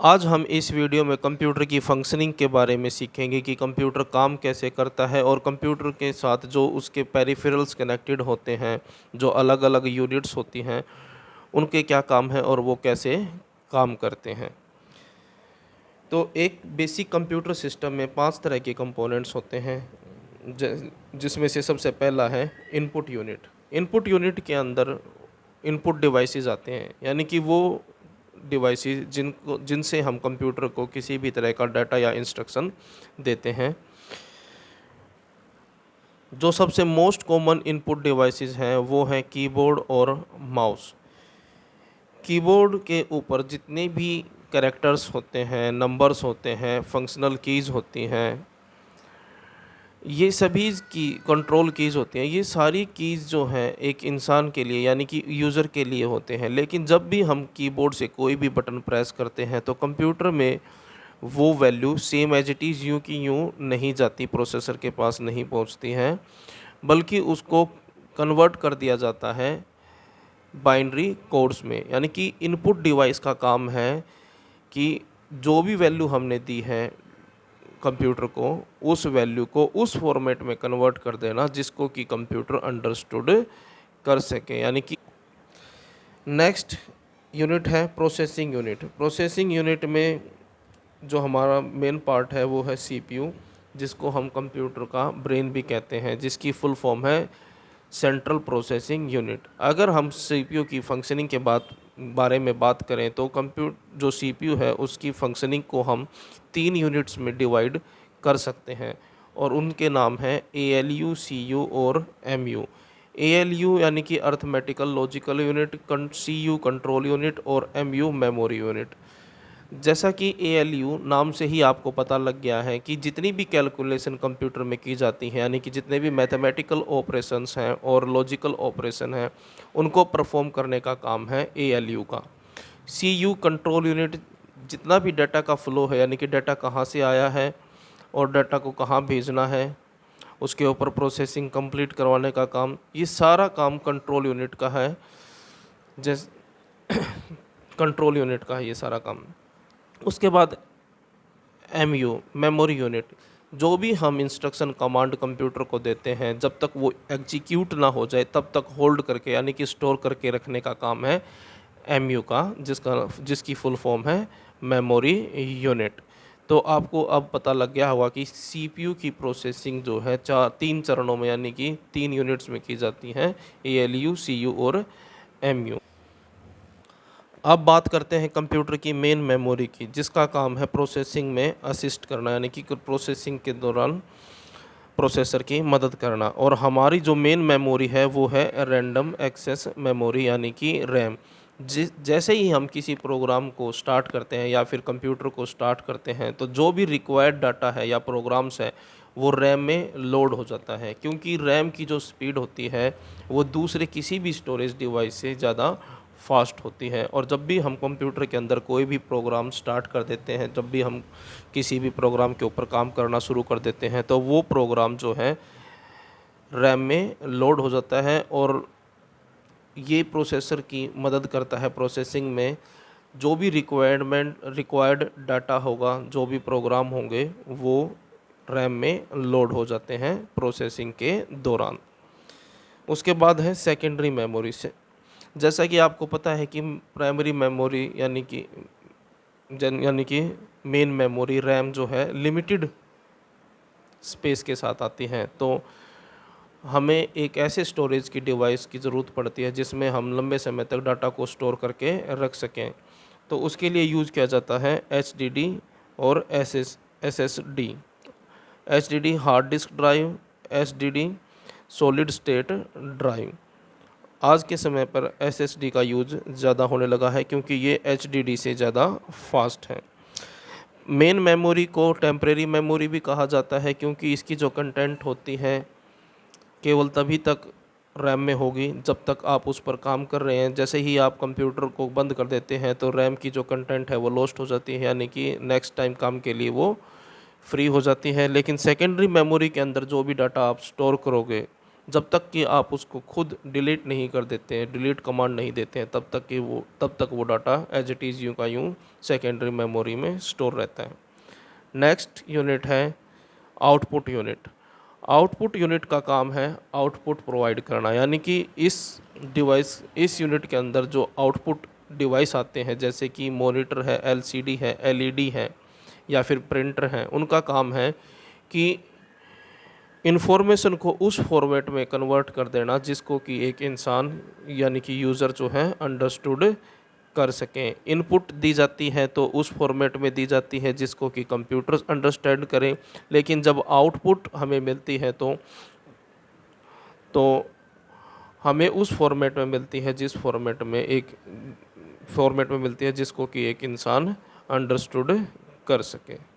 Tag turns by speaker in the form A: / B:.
A: आज हम इस वीडियो में कंप्यूटर की फंक्शनिंग के बारे में सीखेंगे कि कंप्यूटर काम कैसे करता है और कंप्यूटर के साथ जो उसके पेरिफेरल्स कनेक्टेड होते हैं, जो अलग अलग यूनिट्स होती हैं, उनके क्या काम है और वो कैसे काम करते हैं। तो एक बेसिक कंप्यूटर सिस्टम में 5 तरह के कंपोनेंट्स होते हैं, जिसमें से सबसे पहला है इनपुट यूनिट। इनपुट यूनिट के अंदर इनपुट डिवाइसेस आते हैं, यानी कि वो डिवाइसेस जिनसे हम कंप्यूटर को किसी भी तरह का डाटा या इंस्ट्रक्शन देते हैं। जो सबसे मोस्ट कॉमन इनपुट डिवाइसेस हैं वो हैं कीबोर्ड और माउस। कीबोर्ड के ऊपर जितने भी कैरेक्टर्स होते हैं, नंबर्स होते हैं, फंक्शनल कीज़ होती हैं, ये सभी की कंट्रोल कीज़ होती हैं। ये सारी कीज़ जो हैं एक इंसान के लिए यानी कि यूज़र के लिए होते हैं। लेकिन जब भी हम कीबोर्ड से कोई भी बटन प्रेस करते हैं तो कंप्यूटर में वो value same as it is यूँ की यूँ नहीं जाती, प्रोसेसर के पास नहीं पहुंचती हैं, बल्कि उसको कन्वर्ट कर दिया जाता है बाइनरी कोड्स में। यानी कि इनपुट डिवाइस का काम है कि जो भी वैल्यू हमने दी है कंप्यूटर को, उस वैल्यू को उस फॉर्मेट में कन्वर्ट कर देना जिसको कि कंप्यूटर अंडरस्टूड कर सके। यानी कि नेक्स्ट यूनिट है प्रोसेसिंग यूनिट। प्रोसेसिंग यूनिट में जो हमारा मेन पार्ट है वो है सीपीयू, जिसको हम कंप्यूटर का ब्रेन भी कहते हैं, जिसकी फुल फॉर्म है सेंट्रल प्रोसेसिंग यूनिट। अगर हम सीपीयू की फंक्शनिंग के बारे में बात करें तो जो सीपीयू है उसकी फंक्शनिंग को हम 3 यूनिट्स में डिवाइड कर सकते हैं और उनके नाम हैं एएलयू, सीयू और एमयू। एएलयू यानी कि arithmetical logical unit, CU control unit और एमयू मेमोरी यूनिट। जैसा कि एएलयू नाम से ही आपको पता लग गया है कि जितनी भी कैलकुलेशन कंप्यूटर में की जाती हैं, यानी कि जितने भी मैथमेटिकल ऑपरेशंस हैं और लॉजिकल ऑपरेशन हैं, उनको परफॉर्म करने का काम है एएलयू का। सीयू कंट्रोल यूनिट जितना भी डाटा का फ़्लो है, यानी कि डाटा कहाँ से आया है और डाटा को कहाँ भेजना है, उसके ऊपर प्रोसेसिंग कंप्लीट करवाने का काम, ये सारा काम कंट्रोल यूनिट का है। कंट्रोल यूनिट का है ये सारा काम। उसके बाद एमयू मेमोरी यूनिट। जो भी हम इंस्ट्रक्शन कमांड कंप्यूटर को देते हैं, जब तक वो एग्जीक्यूट ना हो जाए तब तक होल्ड करके यानी कि स्टोर करके रखने का काम है एमयू का, जिसकी फुल फॉर्म है मेमोरी यूनिट। तो आपको अब पता लग गया होगा कि सीपीयू की प्रोसेसिंग जो है 3 चरणों में यानी कि 3 यूनिट्स में की जाती हैं, एएलयू, सीयू और एमयू। अब बात करते हैं कंप्यूटर की मेन मेमोरी की, जिसका काम है प्रोसेसिंग में असिस्ट करना, यानी कि प्रोसेसिंग के दौरान प्रोसेसर की मदद करना। और हमारी जो मेन मेमोरी है वो है रैंडम एक्सेस मेमोरी, यानी कि रैम। जैसे ही हम किसी प्रोग्राम को स्टार्ट करते हैं या फिर कंप्यूटर को स्टार्ट करते हैं तो जो भी रिक्वायर्ड डाटा है या प्रोग्राम्स है वो रैम में लोड हो जाता है, क्योंकि रैम की जो स्पीड होती है वो दूसरे किसी भी स्टोरेज डिवाइस से ज़्यादा फास्ट होती है। और जब भी हम कंप्यूटर के अंदर कोई भी प्रोग्राम स्टार्ट कर देते हैं, जब भी हम किसी भी प्रोग्राम के ऊपर काम करना शुरू कर देते हैं तो वो प्रोग्राम जो है रैम में लोड हो जाता है और ये प्रोसेसर की मदद करता है प्रोसेसिंग में। जो भी रिक्वायर्ड डाटा होगा, जो भी प्रोग्राम होंगे, वो रैम में लोड हो जाते हैं प्रोसेसिंग के दौरान। उसके बाद है सेकेंडरी मेमोरी से। जैसा कि आपको पता है कि प्राइमरी मेमोरी यानी कि मेन मेमोरी रैम जो है लिमिटेड स्पेस के साथ आती हैं, तो हमें एक ऐसे स्टोरेज की डिवाइस की ज़रूरत पड़ती है जिसमें हम लंबे समय तक डाटा को स्टोर करके रख सकें। तो उसके लिए यूज़ किया जाता है एचडीडी और SSD. HDD hard disk drive, SDD solid state drive. आज के समय पर एसएसडी का यूज़ ज़्यादा होने लगा है क्योंकि ये एचडीडी से ज़्यादा फास्ट है। मेन मेमोरी को टेम्परेरी मेमोरी भी कहा जाता है, क्योंकि इसकी जो कंटेंट होती है केवल तभी तक रैम में होगी जब तक आप उस पर काम कर रहे हैं। जैसे ही आप कंप्यूटर को बंद कर देते हैं तो रैम की जो कंटेंट है वो लॉस्ट हो जाती है, यानी कि नेक्स्ट टाइम काम के लिए वो फ्री हो जाती है। लेकिन सेकेंडरी मेमोरी के अंदर जो भी डाटा आप स्टोर करोगे जब तक कि आप उसको खुद डिलीट नहीं कर देते हैं, डिलीट कमांड नहीं देते हैं, तब तक वो डाटा एज इट इज़ यूँ का यूँ सेकेंडरी मेमोरी में स्टोर रहता है। नेक्स्ट यूनिट है आउटपुट यूनिट। आउटपुट यूनिट का काम है आउटपुट प्रोवाइड करना, यानी कि इस यूनिट के अंदर जो आउटपुट डिवाइस आते हैं, जैसे कि मॉनिटर है, एलसीडी है, एलईडी है या फिर प्रिंटर है, उनका काम है कि इन्फॉर्मेशन को उस फॉर्मेट में कन्वर्ट कर देना जिसको कि एक इंसान यानी कि यूज़र जो है अंडरस्टूड कर सकें। इनपुट दी जाती है तो उस फॉर्मेट में दी जाती है जिसको कि कंप्यूटर अंडरस्टैंड करें, लेकिन जब आउटपुट हमें मिलती है तो हमें उस फॉर्मेट में मिलती है जिसको कि एक इंसान अंडरस्टूड कर सके।